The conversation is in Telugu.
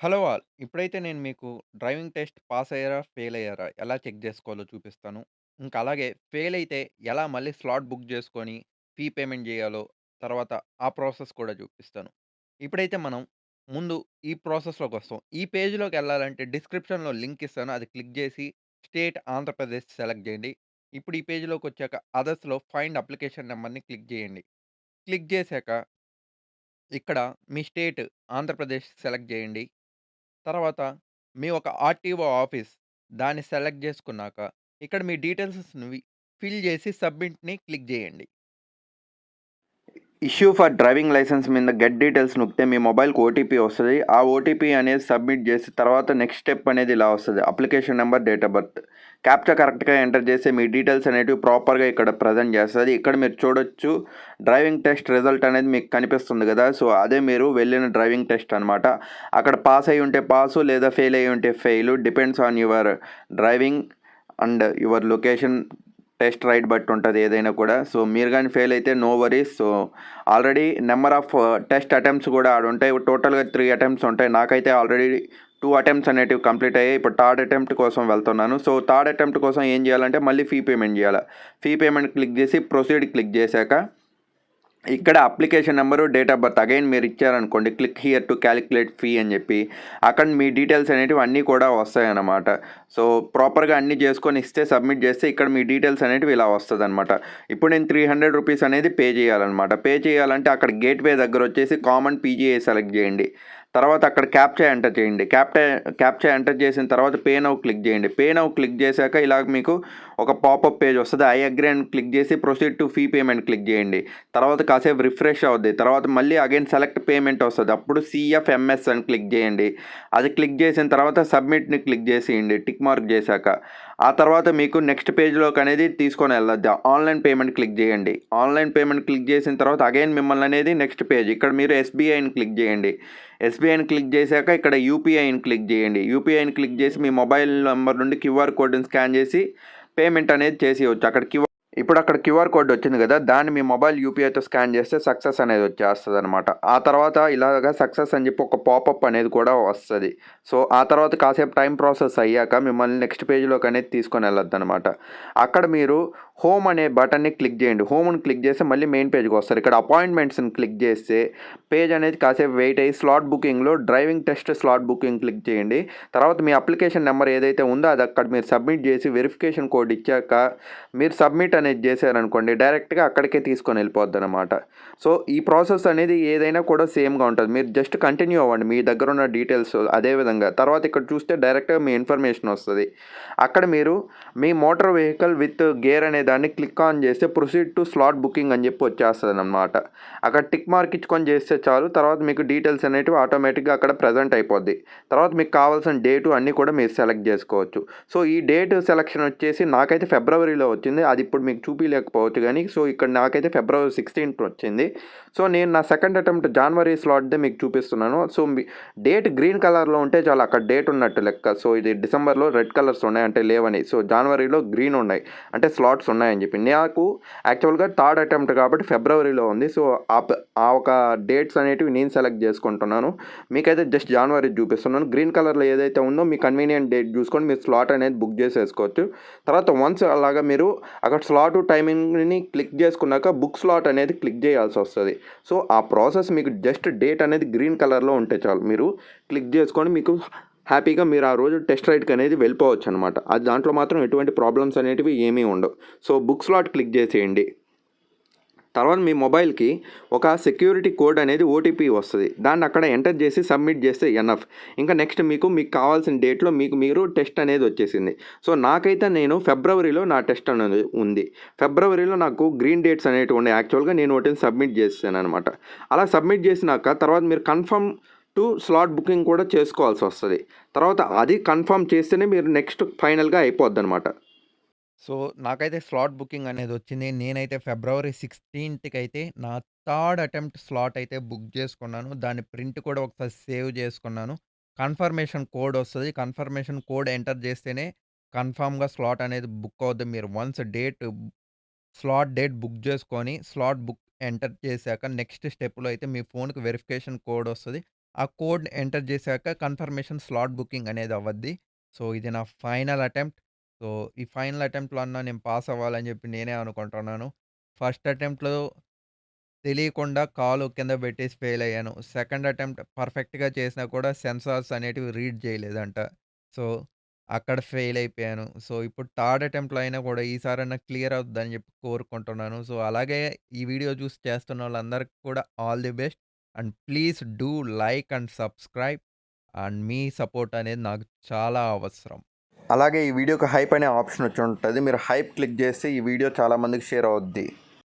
Hello all. ఇప్పుడైతే నేను మీకు డ్రైవింగ్ టెస్ట్ పాస్ అయ్యారా? ఫెయిల్ అయ్యారా? ఎలా చెక్ జేసుకోవాలో చూపిస్తాను. ఇంకా అలాగే ఫెయిల్ అయితే ఎలా మళ్ళీ స్లాట్ బుక్ జేసుకొని ఫీ పేమెంట్ జేయాలో తర్వాత ఆ ప్రాసెస్ కూడా చూపిస్తాను. ఇప్పుడైతే మనం ముందు ఈ ప్రాసెస్‌లోకొస్తాం. ఈ పేజ్‌లోకెళ్ళాలంటే డిస్క్రిప్షన్‌లో లింక్ ఇస్తాను. అది క్లిక్ జేసి స్టేట్ ఆంధ్రప్రదేశ్ సెలెక్ట్ జేయండి. ఇప్పుడు ఈ పేజ్‌లోకొచ్చాక అదర్స్‌లో ఫైండ్ అప్లికేషన్ నంబర్‌ని క్లిక్ జేయండి. క్లిక్ జేశాక ఇక్కడ మీ స్టేట్ ఆంధ్రప్రదేశ్ సెలెక్ట్ జేయండి. తర్వాత మీ ఒక ఆర్‌టీఓ ఆఫీస్ దాన్ని సెలెక్ట్ జేసుకున్నాక, ఇక్కడ మీ డీటెయిల్స్‌ని ఫిల్ జేసి సబ్మిట్‌ని క్లిక్ జేయండి. ఇష్యూ ఫర్ డ్రైవింగ్ లైసెన్స్ మీద గెట్ డీటెయిల్స్ నొక్కితే మీ మొబైల్‌కి ఓటీపీ వస్తది. ఆ ఓటీపీ అనేది సబ్మిట్ చేసి తర్వాత నెక్స్ట్ స్టెప్ అనేది ఇలా వస్తది. Application number, date of birth. Captcha కరెక్ట్‌గా ఎంటర్ చేసి మీ డీటెయిల్స్ అనేటివి ప్రాపర్‌గా ఇక్కడ ప్రెజెంట్ చేస్తది. ఇక్కడ మీరు చూడొచ్చు డ్రైవింగ్ టెస్ట్ రిజల్ట్ అనేది మీకు కనిపిస్తుంది కదా! సో, అదే మీరు వెళ్ళిన డ్రైవింగ్ టెస్ట్ అనమాట. అక్కడ పాస్ అయ్యి ఉంటే పాసు లేదా ఫెయిల్ అయ్యి ఉంటే fail. Depends on your driving and your location test ride బట్టి ఉంటది ఏదైనా కూడా. సో, మీరు గాని ఫెయిల్ అయితే no worries. So, already number of test attempts కూడా ఆడుంటాయి. టోటల్‌గా 3 అటెంప్ట్స్ ఉంటాయి. నాకైతే ఆల్రెడీ 2 అటెంప్ట్స్ అనేటివి కంప్లీట్ అయ్యాయి. ఇప్పుడు థర్డ్ అటెంప్ట్ కోసం వెళ్తున్నాను. సో, థర్డ్ అటెంప్ట్ కోసం ఏం చేయాలంటే మళ్ళీ ఫీ పేమెంట్ చేయాల. ఫీ పేమెంట్ క్లిక్ చేసి ప్రొసీడ్ క్లిక్ చేశాక ఇక్కడ application number, date of birth again మీరు ఇచ్చారనుకోండి, click here to calculate fee అని చెప్పి, అక్కడ మీ డీటెయిల్స్ అనేటివి అన్నీ కూడా వస్తాయన్నమాట. సో, ప్రాపర్‌గా అన్నీ చేసుకొని ఇస్తే సబ్మిట్ చేస్తే ఇక్కడ మీ డీటెయిల్స్ అనేటివి ఇలా వస్తదనమాట. ఇప్పుడు నేను రూ. 300 అనేది పే చేయాలనమాట. పే చేయాలంటే అక్కడ గేట్‌వే దగ్గర వచ్చేసి కామన్ పీజీఐ సెలెక్ట్ చేయండి. తర్వాత అక్కడ క్యాప్చా ఎంటర్ చేయండి. క్యాప్చా ఎంటర్ చేసిన తర్వాత పే నౌ క్లిక్ చేయండి. పే నౌ క్లిక్ చేశాక ఇలాగ మీకు ఒక పాపప్ పేజ్ వస్తది. ఐ అగ్రీ అని క్లిక్ చేసి proceed to fee payment click చేయండి. తర్వాత కాసేపు రిఫ్రెష్ అవుద్ది. తర్వాత మళ్ళీ అగైన్ సెలెక్ట్ పేమెంట్ వస్తది. అప్పుడు సీఎఫ్ఎంఎస్ అని క్లిక్ చేయండి. అది క్లిక్ చేసిన తర్వాత సబ్మిట్‌ని క్లిక్ చేసేయండి టిక్ మార్క్ చేశాక. ఆ తర్వాత మీకు నెక్స్ట్ పేజ్‌లోకి అనేది తీసుకొని వెళ్ళొద్ది. ఆన్‌లైన్ పేమెంట్ క్లిక్ చేయండి. ఆన్‌లైన్ పేమెంట్ క్లిక్ చేసిన తర్వాత అగైన్ మిమ్మల్ని అనేది నెక్స్ట్ పేజ్. ఇక్కడ మీరు ఎస్‌బీఐని క్లిక్ చేయండి. ఎస్‌బీఐని క్లిక్ చేశాక ఇక్కడ యూపీఐని క్లిక్ చేయండి. యూపీఐని క్లిక్ చేసి మీ మొబైల్ నంబర్ నుండి క్యూఆర్ కోడ్‌ని స్కాన్ చేసి పేమెంట్ అనేది చేసేయొచ్చు. ఇప్పుడు అక్కడ క్యూఆర్ కోడ్ వచ్చింది కదా! దాన్ని మీ మొబైల్ యూపీఐతో స్కాన్ చేస్తే సక్సెస్ అనేది వచ్చేస్తదనమాట. ఆ తర్వాత ఇలాగ సక్సెస్ అని చెప్పి ఒక పాపప్ అనేది కూడా వస్తది. సో, ఆ తర్వాత కాసేపు టైం ప్రాసెస్ అయ్యాక మిమ్మల్ని నెక్స్ట్ పేజ్‌లోకి అనేది తీసుకొని వెళ్ళొద్దనమాట. అక్కడ మీరు హోమ్ అనే బటన్‌ని క్లిక్ చేయండి. హోమ్‌ని క్లిక్ చేస్తే మళ్ళీ మెయిన్ పేజ్‌కి వస్తారు. ఇక్కడ అపాయింట్మెంట్స్‌ని క్లిక్ చేస్తే పేజ్ అనేది కాసేపు వెయిట్ అయ్యి స్లాట్ బుకింగ్‌లో driving test slot booking click చేయండి. తర్వాత మీ అప్లికేషన్ నెంబర్ ఏదైతే ఉందో అది అక్కడ మీరు సబ్మిట్ చేసి వెరిఫికేషన్ కోడ్ ఇచ్చాక మీరు సబ్మిట్ అనేది చేశారనుకోండి డైరెక్ట్‌గా అక్కడికే తీసుకొని వెళ్ళిపోద్దనమాట. సో, ఈ ప్రాసెస్ అనేది ఏదైనా కూడా సేమ్‌గా ఉంటది. మీరు జస్ట్ కంటిన్యూ అవ్వండి. మీ దగ్గర ఉన్న డీటెయిల్స్ అదే విధంగా. తర్వాత ఇక్కడ చూస్తే డైరెక్ట్‌గా మీ ఇన్ఫర్మేషన్ వస్తది. అక్కడ మీరు మీ మోటార్ వెహికల్ విత్ గేర్ అనే దాన్ని క్లిక్ ఆన్ చేస్తే ప్రొసీడ్ టు స్లాట్ బుకింగ్ అని చెప్పి వచ్చేస్తదనమాట. అక్కడ టిక్ మార్క్ ఇచ్చుకొని చేస్తే చాలు. తర్వాత మీకు డీటెయిల్స్ అనేటివి ఆటోమేటిక్‌గా అక్కడ ప్రెజెంట్ అయిపోద్ది. తర్వాత మీకు కావాల్సిన డేటు అన్నీ కూడా మీరు సెలెక్ట్ చేసుకోవచ్చు. సో, ఈ డేట్ సెలక్షన్ వచ్చేసి నాకైతే ఫిబ్రవరిలో వచ్చింది. అది ఇప్పుడు మీకు చూపియలేకపోవచ్చు గానీ, సో, ఇక్కడ నాకైతే ఫిబ్రవరి 16థ్ వచ్చింది. సో, నేను నా సెకండ్ అటెంప్ట్ జనవరి స్లాట్‌దే మీకు చూపిస్తున్నాను. సో, డేట్ గ్రీన్ కలర్‌లో ఉంటే చాలు అక్కడ డేట్ ఉన్నట్టు లెక్క. సో, ఇది డిసెంబర్‌లో రెడ్ కలర్స్ ఉన్నాయి అంటే లేవని. సో, జనవరిలో గ్రీన్ ఉన్నాయి. అంటే స్లాట్స్ ఉన్నాయని చెప్పి. నాకు యాక్చువల్‌గా థర్డ్ అటెంప్ట్ కాబట్టి ఫిబ్రవరిలో ఉంది. సో, ఆ ఒక డేట్స్ అనేటివి నేను సెలెక్ట్ చేసుకుంటున్నాను. మీకైతే జస్ట్ జనవరి చూపిస్తున్నాను. గ్రీన్ కలర్‌లో ఏదైతే ఉందో మీ కన్వీనియంట్ డేట్ చూసుకొని మీరు స్లాట్ అనేది బుక్ చేసేసుకోవచ్చు. తర్వాత వన్స్ అలాగా మీరు అక్కడ స్లాటు టైమింగ్‌ని క్లిక్ చేసుకున్నాక బుక్ స్లాట్ అనేది క్లిక్ చేయాల్సి వస్తది. సో, ఆ ప్రాసెస్ మీకు జస్ట్ డేట్ అనేది గ్రీన్ కలర్‌లో ఉంటే చాలు. మీరు క్లిక్ చేసుకొని మీకు హ్యాపీగా మీరు ఆ రోజు టెస్ట్ రైడ్‌కి అనేది వెళ్ళిపోవచ్చనమాట. అది దాంట్లో మాత్రం ఎటువంటి ప్రాబ్లమ్స్ అనేటివి ఏమీ ఉండవు. సో, బుక్ స్లాట్ క్లిక్ చేసేయండి. తర్వాత మీ మొబైల్‌కి ఒక సెక్యూరిటీ కోడ్ అనేది ఓటీపీ వస్తది. దాన్ని అక్కడ ఎంటర్ చేసి సబ్మిట్ చేస్తే ఎనఫ్. ఇంకా నెక్స్ట్ మీకు కావాల్సిన డేట్‌లో మీరు టెస్ట్ అనేది వచ్చేసింది. సో, నాకైతే నేను ఫిబ్రవరిలో నా టెస్ట్ అనేది ఉంది. ఫిబ్రవరిలో నాకు గ్రీన్ డేట్స్ అనేటివి ఉన్నాయి. యాక్చువల్‌గా నేను వాటిని సబ్మిట్ చేసేసాననమాట. అలా సబ్మిట్ చేసినాక తర్వాత మీరు కన్ఫర్మ్ టు స్లాట్ బుకింగ్ కూడా చేసుకోవాల్సొస్తది. తర్వాత అది కన్ఫర్మ్ చేస్తేనే మీరు నెక్స్ట్ ఫైనల్‌గా అయిపోద్దనమాట. సో, నాకైతే స్లాట్ బుకింగ్ అనేదొచ్చింది. నేనైతే ఫిబ్రవరి 16థ్‌కైతే నా థర్డ్ అటెంప్ట్ స్లాట్ అయితే బుక్ చేసుకున్నాను. దాని ప్రింట్ కూడా ఒకసారి సేవ్ చేసుకున్నాను. కన్ఫర్మేషన్ కోడ్ వస్తది. కన్ఫర్మేషన్ కోడ్ ఎంటర్ చేస్తేనే కన్ఫర్మ్‌గా స్లాట్ అనేది బుక్ అవుద్ది. మీరు వన్స్ స్లాట్ డేట్ బుక్ చేసుకొని, స్లాట్ బుక్ ఎంటర్ చేశాక నెక్స్ట్ స్టెప్‌లో అయితే మీ ఫోన్‌కి వెరిఫికేషన్ కోడ్ వస్తది. ఆ కోడ్‌ని ఎంటర్ చేశాక కన్ఫర్మేషన్ స్లాట్ బుకింగ్ అనేది అవ్వద్ది. సో, ఇది నా ఫైనల్ అటెంప్ట్. సో, ఈ ఫైనల్ అటెంప్ట్‌లో అన్నా నేను పాస్ అవ్వాలని చెప్పి నేనే అనుకుంటున్నాను. ఫస్ట్ అటెంప్ట్‌లో తెలియకుండా కాలు కింద పెట్టేసి ఫెయిల్ అయ్యాను. సెకండ్ అటెంప్ట్ పర్ఫెక్ట్‌గా చేసినా కూడా సెన్సార్స్ అనేటివి రీడ్ చేయలేదంట. సో, అక్కడ ఫెయిల్ అయిపోయాను. సో, ఇప్పుడు థర్డ్ అటెంప్ట్‌లో అయినా కూడా ఈసారన్నా క్లియర్ అవుద్దని చెప్పి కోరుకుంటున్నాను. సో, అలాగే ఈ వీడియో చూసి చేస్తున్నోళ్ళందరికి కూడా all the best. And please do like and subscribe. And me support అనేది నాకు చాలా అవసరం. అలాగే ఈ వీడియోకి హైప్ అనే ఆప్షన్ వచ్చి ఉంటుంది. మీరు హైప్ క్లిక్ చేస్తే ఈ వీడియో చాలా మందికి షేర్ అవుద్ది.